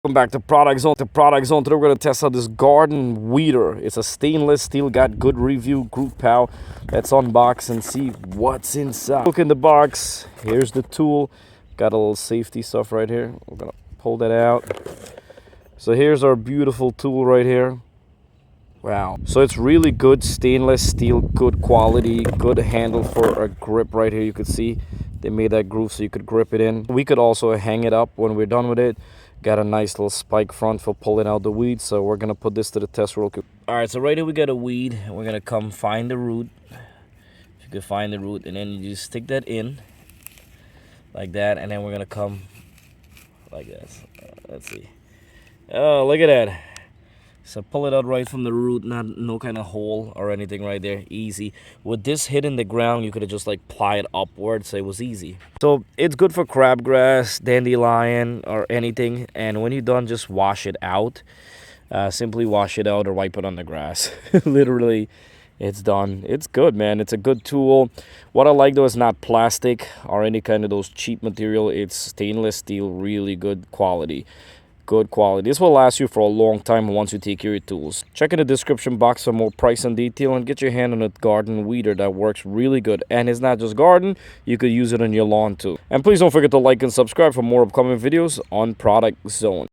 Welcome back to Product Zone. Today we're going to test out this garden weeder. It's a stainless steel, got good review, Grootpow. Let's unbox and see what's inside. Look in the box. Here's the tool. Got a little safety stuff right here. We're going to pull that out. So here's our beautiful tool right here. Wow. So it's really good stainless steel, good quality, good handle for a grip right here. You could see they made that groove so you could grip it in. We could also hang it up when we're done with it. Got a nice little spike front for pulling out the weed. So we're going to put this to the test real quick. All right, so right here we got a weed. We're going to come find the root. If you could find the root, and then you just stick that in like that. And then we're going to come like this. Let's see. Oh, look at that. So pull it out right from the root, no kind of hole or anything right there, easy. With this hitting the ground, you could have just like ply it upwards, so it was easy. So it's good for crabgrass, dandelion, or anything. And when you're done, just wash it out. Simply wash it out or wipe it on the grass. Literally, it's done. It's good, man. It's a good tool. What I like though is not plastic or any kind of those cheap material. It's stainless steel, really good quality. Good quality. This will last you for a long time once you take care of your tools. Check in the description box for more price and detail, and get your hand on a garden weeder that works really good. And it's not just garden, you could use it on your lawn too. And please don't forget to like and subscribe for more upcoming videos on Product Zone.